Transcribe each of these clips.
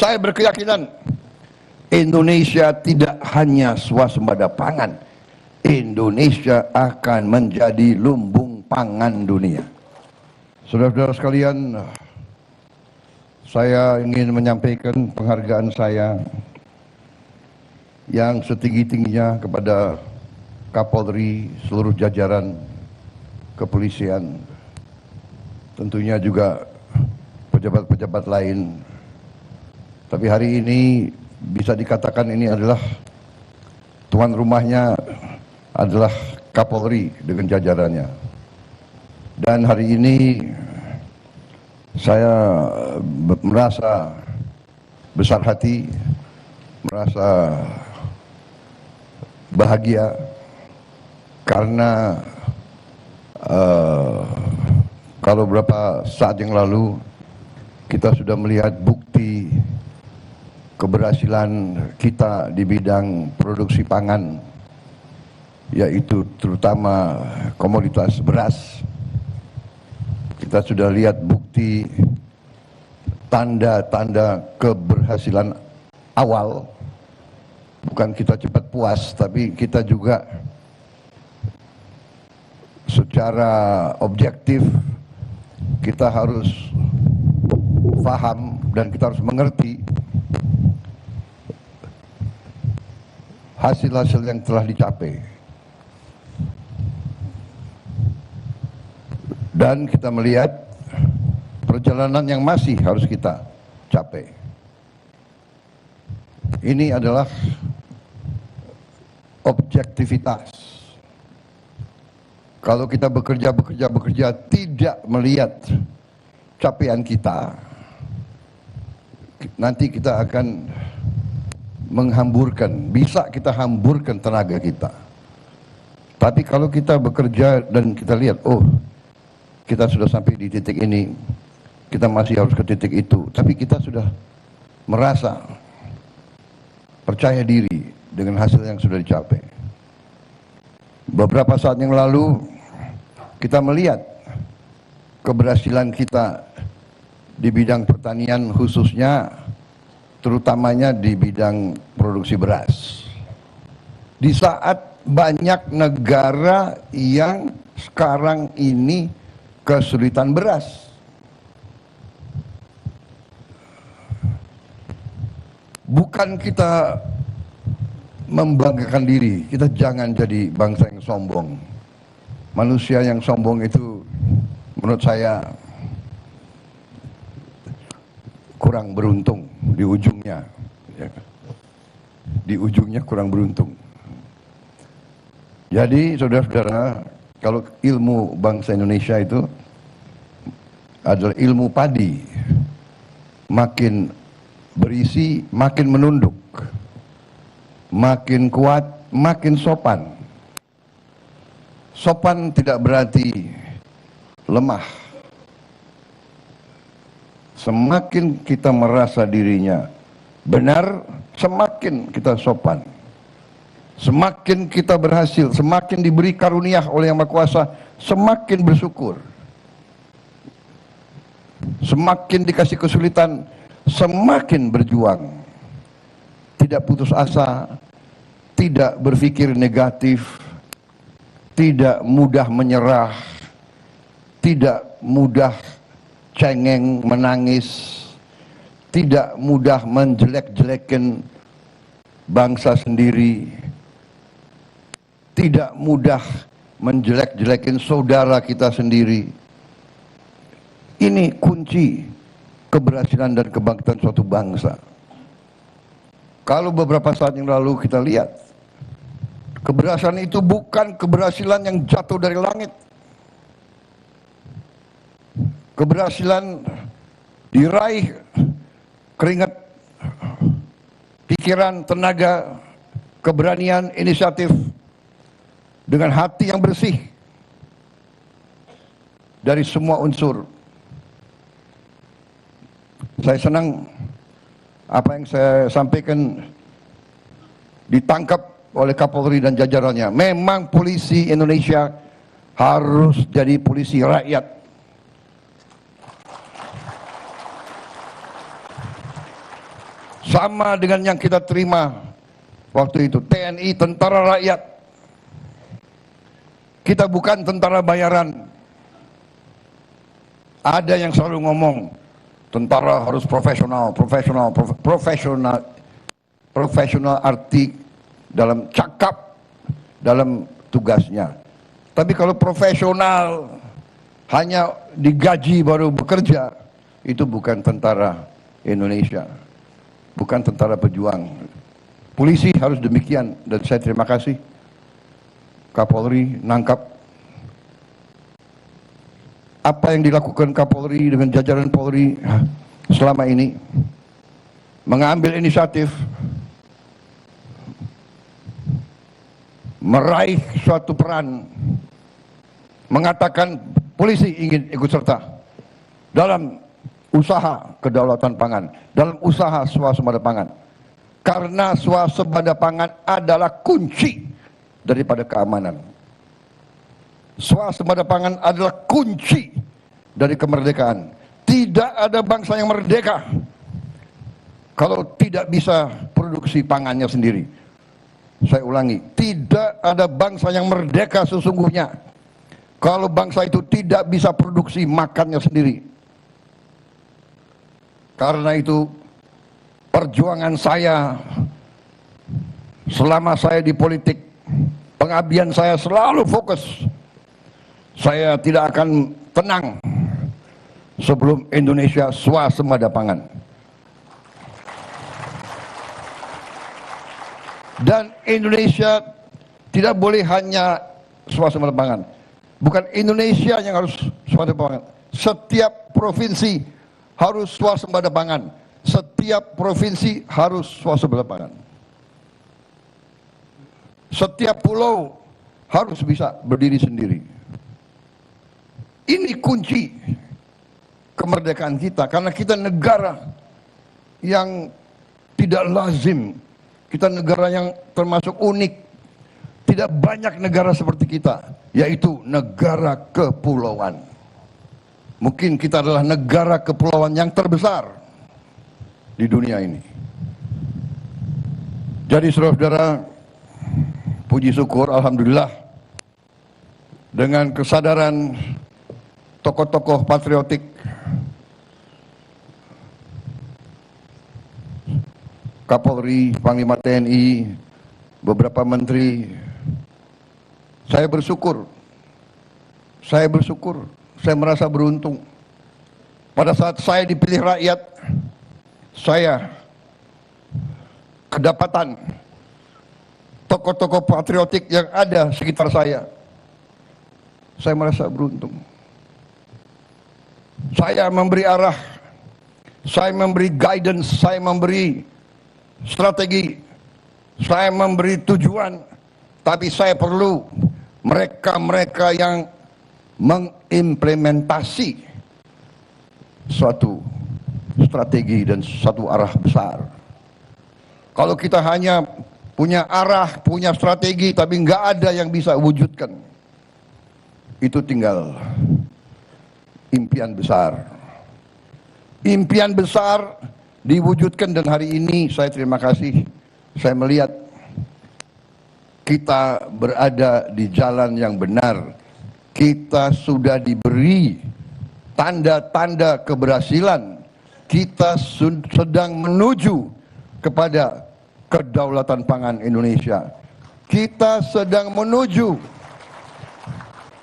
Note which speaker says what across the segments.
Speaker 1: Saya berkeyakinan Indonesia tidak hanya swasembada pangan, Indonesia akan menjadi lumbung pangan dunia. Saudara-saudara sekalian, saya ingin menyampaikan penghargaan saya yang setinggi-tingginya kepada Kapolri, seluruh jajaran kepolisian, tentunya juga pejabat-pejabat lain. Tapi hari ini bisa dikatakan ini adalah tuan rumahnya adalah Kapolri dengan jajarannya. Dan hari ini saya merasa besar hati, merasa bahagia karena kalau beberapa saat yang lalu kita sudah melihat bukti keberhasilan kita di bidang produksi pangan, yaitu terutama komoditas beras. Kita sudah lihat bukti tanda-tanda keberhasilan awal. Bukan kita cepat puas, tapi kita juga secara objektif kita harus paham dan kita harus mengerti hasil-hasil yang telah dicapai. Dan kita melihat perjalanan yang masih harus kita capai. Ini adalah objektivitas. Kalau kita bekerja tidak melihat capaian kita, nanti kita akan menghamburkan, bisa kita hamburkan tenaga kita. Tapi kalau kita bekerja dan kita lihat, oh kita sudah sampai di titik ini, kita masih harus ke titik itu, tapi kita sudah merasa percaya diri dengan hasil yang sudah dicapai. Beberapa saat yang lalu kita melihat keberhasilan kita di bidang pertanian, khususnya terutamanya di bidang produksi beras. Di saat banyak negara yang sekarang ini kesulitan beras, bukan kita membanggakan diri, kita jangan jadi bangsa yang sombong. Manusia yang sombong itu menurut saya kurang beruntung di ujungnya, ya. Di ujungnya kurang beruntung. Jadi saudara-saudara, kalau ilmu bangsa Indonesia itu adalah ilmu padi, makin berisi makin menunduk, makin kuat makin sopan. Sopan tidak berarti lemah. Semakin kita merasa dirinya benar, semakin kita sopan. Semakin kita berhasil, semakin diberi karunia oleh Yang Maha Kuasa, semakin bersyukur. Semakin dikasih kesulitan, semakin berjuang. Tidak putus asa, tidak berpikir negatif, tidak mudah menyerah, tidak mudah cengeng, menangis, tidak mudah menjelek-jelekin bangsa sendiri, tidak mudah menjelek-jelekin saudara kita sendiri. Ini kunci keberhasilan dan kebangkitan suatu bangsa. Kalau beberapa saat yang lalu kita lihat, keberhasilan itu bukan keberhasilan yang jatuh dari langit. Keberhasilan diraih keringat, pikiran, tenaga, keberanian, inisiatif, dengan hati yang bersih dari semua unsur. Saya senang apa yang saya sampaikan ditangkap oleh Kapolri dan jajarannya. Memang polisi Indonesia harus jadi polisi rakyat. sama dengan yang kita terima waktu itu. TNI, tentara rakyat. Kita bukan tentara bayaran. Ada yang selalu ngomong, tentara harus profesional, profesional arti dalam cakap, dalam tugasnya. Tapi kalau profesional hanya digaji baru bekerja, itu bukan tentara Indonesia, bukan tentara pejuang. Polisi harus demikian, dan saya terima kasih Kapolri nangkap apa yang dilakukan Kapolri dengan jajaran Polri selama ini, mengambil inisiatif meraih suatu peran, mengatakan polisi ingin ikut serta dalam usaha kedaulatan pangan, dalam usaha swasembada pangan, karena swasembada pangan adalah kunci daripada keamanan. Swasembada pangan adalah kunci dari kemerdekaan. Tidak ada bangsa yang merdeka kalau tidak bisa produksi pangannya sendiri. Saya ulangi, tidak ada bangsa yang merdeka sesungguhnya kalau bangsa itu tidak bisa produksi makannya sendiri. Karena itu perjuangan saya selama saya di politik, pengabdian saya selalu fokus. Saya tidak akan tenang sebelum Indonesia swasembada pangan. Dan Indonesia tidak boleh hanya swasembada pangan. Bukan Indonesia yang harus swasembada pangan. Setiap provinsi harus swasembada pangan. Setiap provinsi harus swasembada pangan. Setiap pulau harus bisa berdiri sendiri. Ini kunci kemerdekaan kita, karena kita negara yang tidak lazim, kita negara yang termasuk unik. Tidak banyak negara seperti kita, yaitu negara kepulauan. Mungkin kita adalah negara kepulauan yang terbesar di dunia ini. Jadi saudara-saudara, puji syukur, alhamdulillah, dengan kesadaran tokoh-tokoh patriotik, Kapolri, Panglima TNI, beberapa menteri, saya bersyukur, saya merasa beruntung. Pada saat saya dipilih rakyat, saya kedapatan tokoh-tokoh patriotik yang ada sekitar saya merasa beruntung. Saya memberi arah, saya memberi guidance, saya memberi strategi, saya memberi tujuan, tapi saya perlu mereka-mereka yang mengimplementasi suatu strategi dan suatu arah besar. Kalau kita hanya punya arah, punya strategi, tapi nggak ada yang bisa wujudkan, itu tinggal impian besar. Impian besar diwujudkan, dan hari ini saya terima kasih, saya melihat kita berada di jalan yang benar. Kita sudah diberi tanda-tanda keberhasilan. Kita sedang menuju kepada kedaulatan pangan Indonesia. Kita sedang menuju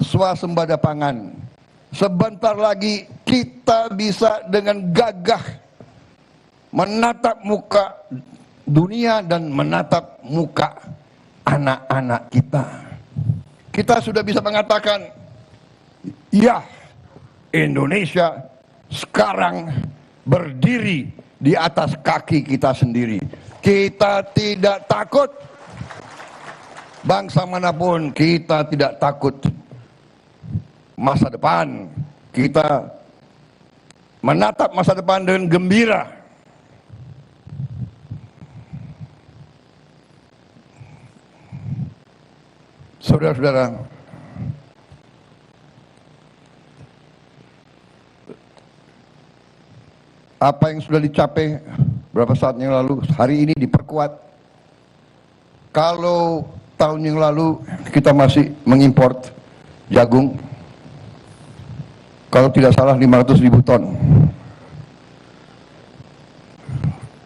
Speaker 1: swasembada pangan. Sebentar lagi kita bisa dengan gagah menatap muka dunia dan menatap muka anak-anak kita. Kita sudah bisa mengatakan, ya, Indonesia sekarang berdiri di atas kaki kita sendiri. Kita tidak takut. Bangsa manapun, kita tidak takut. Masa depan, kita menatap masa depan dengan gembira. Saudara-saudara, apa yang sudah dicapai Berapa saat yang lalu, hari ini diperkuat. Kalau tahun yang lalu kita masih mengimport jagung, kalau tidak salah 500.000 ton.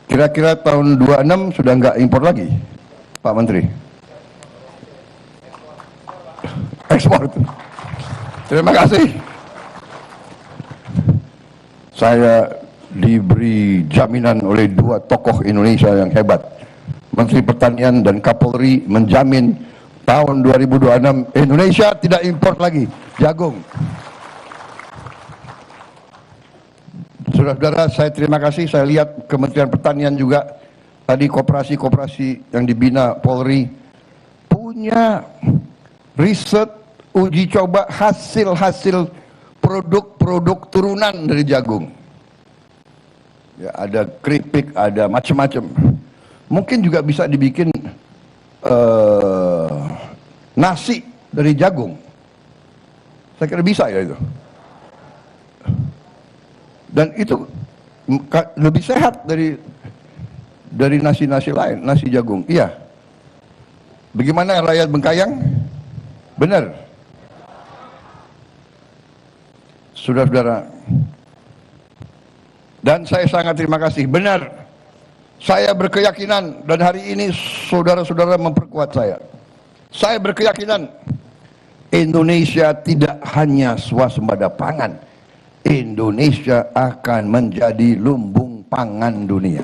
Speaker 1: Kira-kira tahun 26 sudah nggak impor lagi, Pak Menteri? Ekspor. Terima kasih. Saya diberi jaminan oleh dua tokoh Indonesia yang hebat. Menteri Pertanian dan Kapolri menjamin tahun 2026 Indonesia tidak impor lagi jagung. Saudara-saudara, saya terima kasih. Saya lihat Kementerian Pertanian juga tadi koperasi-koperasi yang dibina Polri punya riset, uji coba hasil-hasil produk-produk turunan dari jagung. Ya, ada keripik, ada macam-macam. Mungkin juga bisa dibikin nasi dari jagung. Saya kira bisa ya itu. Dan itu lebih sehat dari nasi-nasi lain, nasi jagung. Iya. Bagaimana rakyat Bengkayang? Benar. Saudara-saudara. Dan saya sangat terima kasih. Benar. Saya berkeyakinan dan hari ini saudara-saudara memperkuat saya. Saya berkeyakinan Indonesia tidak hanya swasembada pangan. Indonesia akan menjadi lumbung pangan dunia.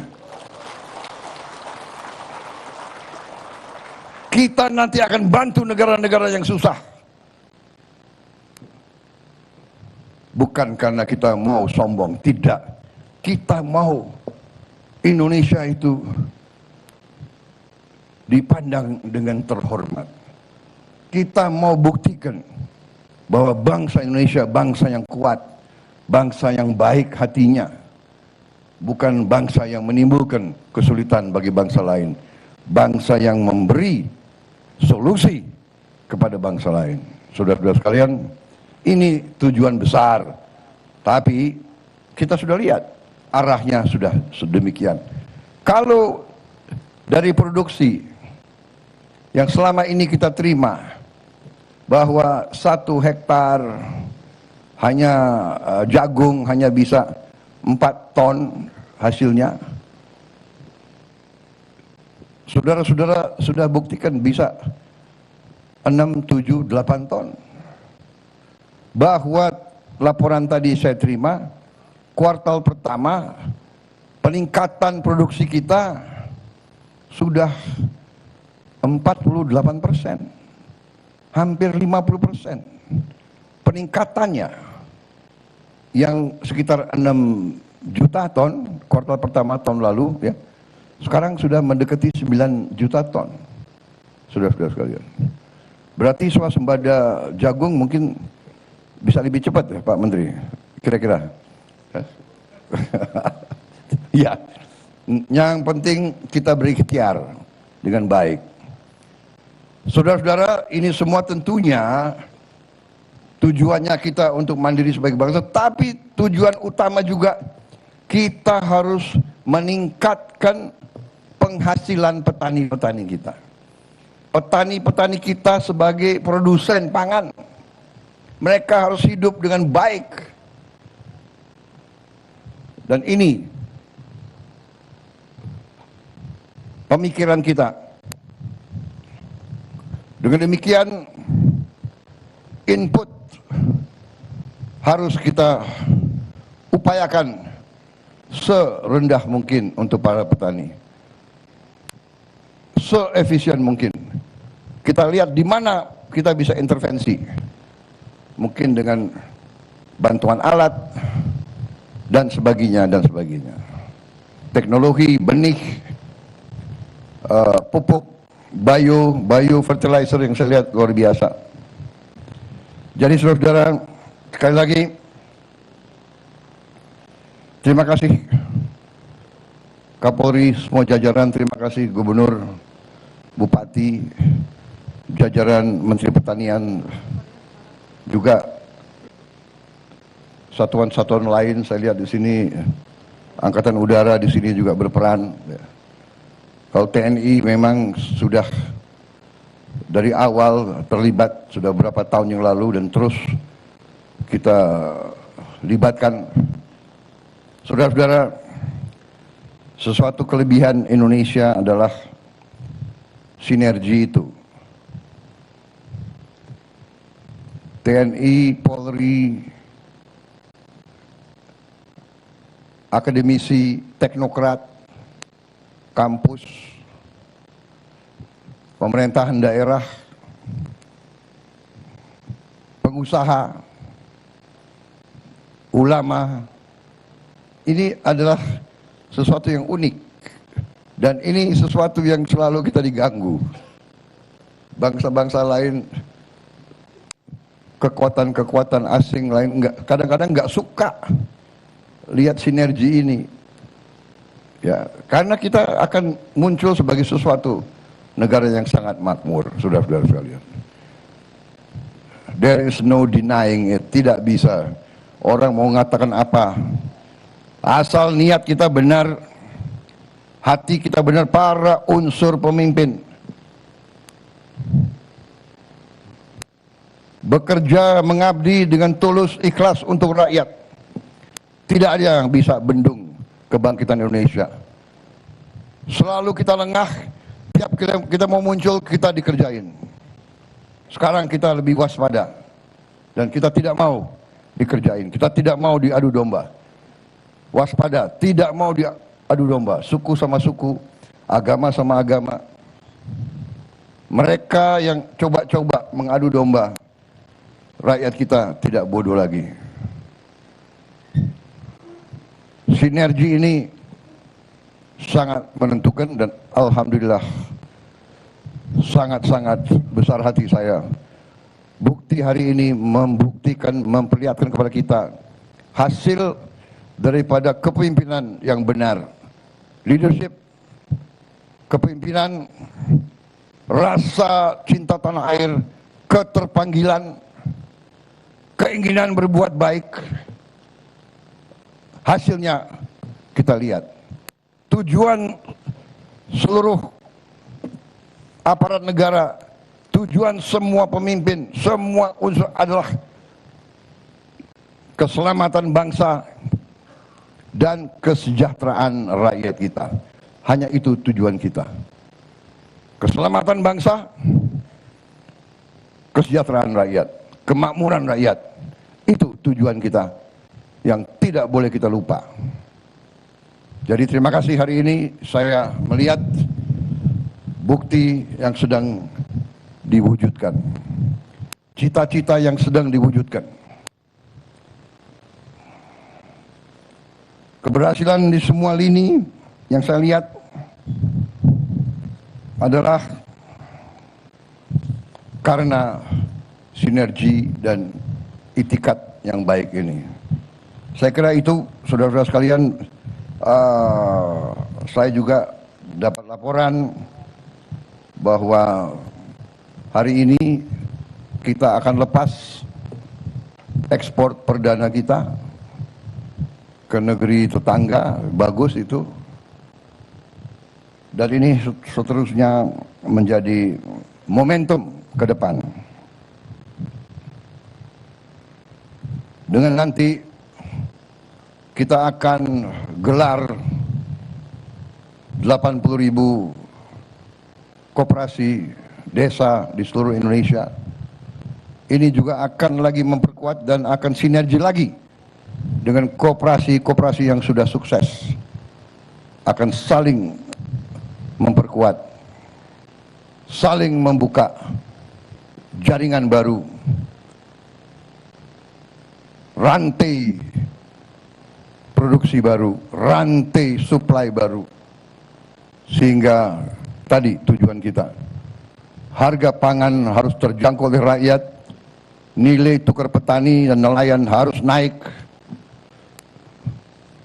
Speaker 1: Kita nanti akan bantu negara-negara yang susah. Bukan karena kita mau sombong, tidak. Kita mau Indonesia itu dipandang dengan terhormat. Kita mau buktikan bahwa bangsa Indonesia bangsa yang kuat, bangsa yang baik hatinya, bukan bangsa yang menimbulkan kesulitan bagi bangsa lain, bangsa yang memberi solusi kepada bangsa lain. Saudara-saudara sekalian, ini tujuan besar, tapi kita sudah lihat arahnya sudah sedemikian. Kalau dari produksi yang selama ini kita terima bahwa 1 hektar hanya jagung hanya bisa 4 ton hasilnya, saudara-saudara sudah buktikan bisa 6, 7, 8 ton. Bahwa laporan tadi saya terima, kuartal pertama peningkatan produksi kita sudah 48%, hampir 50%. Peningkatannya yang sekitar 6 juta ton kuartal pertama tahun lalu, ya, sekarang sudah mendekati 9 juta ton. Saudara-saudara sekalian, berarti swasembada jagung mungkin bisa lebih cepat ya Pak Menteri, kira-kira. Ya, yang penting kita berikhtiar dengan baik. Saudara-saudara, ini semua tentunya tujuannya kita untuk mandiri sebagai bangsa, tapi tujuan utama juga kita harus meningkatkan penghasilan petani-petani kita. Petani-petani kita sebagai produsen pangan, mereka harus hidup dengan baik. Dan ini pemikiran kita. Dengan demikian, input harus kita upayakan serendah mungkin untuk para petani, seefisien mungkin. Kita lihat di mana kita bisa intervensi, mungkin dengan bantuan alat dan sebagainya dan sebagainya. Teknologi, benih, pupuk, bio fertilizer yang saya lihat luar biasa. Jadi saudara-saudara, sekali lagi terima kasih Kapolri, semua jajaran, terima kasih Gubernur, Bupati, jajaran Menteri Pertanian, juga satuan-satuan lain saya lihat di sini Angkatan Udara di sini juga berperan. Kalau TNI memang sudah dari awal terlibat sudah berapa tahun yang lalu dan terus kita libatkan. Saudara-saudara, sesuatu kelebihan Indonesia adalah sinergi itu. TNI, Polri, akademisi, teknokrat, kampus, pemerintahan daerah, pengusaha, ulama, ini adalah sesuatu yang unik dan ini sesuatu yang selalu kita diganggu. Bangsa-bangsa lain, kekuatan-kekuatan asing lain kadang-kadang nggak suka lihat sinergi ini. Ya, karena kita akan muncul sebagai sesuatu negara yang sangat makmur, saudara-saudara sekalian. There is no denying it, tidak bisa. Orang mau mengatakan apa, asal niat kita benar, hati kita benar, para unsur pemimpin bekerja mengabdi dengan tulus ikhlas untuk rakyat. Tidak ada yang bisa bendung kebangkitan Indonesia. Selalu kita lengah, tiap kita mau muncul kita dikerjain. Sekarang kita lebih waspada dan kita tidak mau dikerjain, kita tidak mau diadu domba. Waspada, tidak mau diadu domba, suku sama suku, agama sama agama. Mereka yang coba-coba mengadu domba, rakyat kita tidak bodoh lagi. Sinergi ini sangat menentukan dan alhamdulillah sangat-sangat besar hati saya. Bukti hari ini membuktikan, memperlihatkan kepada kita hasil daripada kepemimpinan yang benar. Leadership, kepemimpinan, rasa cinta tanah air, keterpanggilan, keinginan berbuat baik. Hasilnya kita lihat. Tujuan seluruh aparat negara, tujuan semua pemimpin, semua unsur adalah keselamatan bangsa dan kesejahteraan rakyat kita. Hanya itu tujuan kita. Keselamatan bangsa, kesejahteraan rakyat, kemakmuran rakyat. Itu tujuan kita yang tidak boleh kita lupa. Jadi terima kasih hari ini saya melihat bukti yang sedang diwujudkan. Cita-cita yang sedang diwujudkan. Keberhasilan di semua lini yang saya lihat adalah karena sinergi dan itikat yang baik ini. Saya kira itu, saudara-saudara sekalian, saya juga dapat laporan bahwa hari ini kita akan lepas ekspor perdana kita ke negeri tetangga. Bagus itu. Dan ini seterusnya menjadi momentum ke depan. Dengan nanti kita akan gelar 80.000 koperasi desa di seluruh Indonesia. Ini juga akan lagi memperkuat dan akan sinergi lagi dengan koperasi-koperasi yang sudah sukses. Akan saling memperkuat, saling membuka jaringan baru, rantai produksi baru, rantai supply baru, sehingga tadi tujuan kita, harga pangan harus terjangkau oleh rakyat, nilai tukar petani dan nelayan harus naik,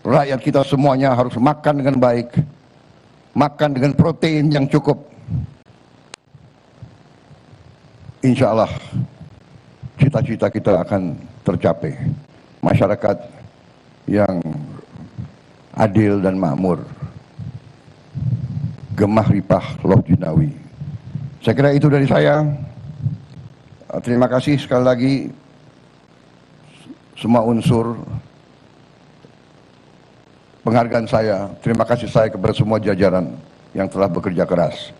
Speaker 1: rakyat kita semuanya harus makan dengan baik, makan dengan protein yang cukup. Insya Allah cita-cita kita akan tercapai. Masyarakat yang adil dan makmur, gemah ripah loh jinawi. Saya kira itu dari saya. Terima kasih sekali lagi semua unsur penghargaan saya. Terima kasih saya kepada semua jajaran yang telah bekerja keras.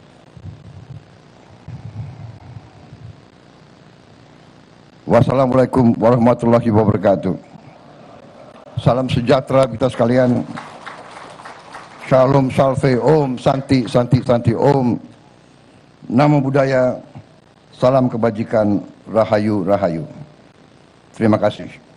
Speaker 1: Wassalamualaikum warahmatullahi wabarakatuh. Salam sejahtera kita sekalian. Shalom, salve, om, santi, santi, santi, om. Namo Buddhaya, salam kebajikan, rahayu, rahayu. Terima kasih.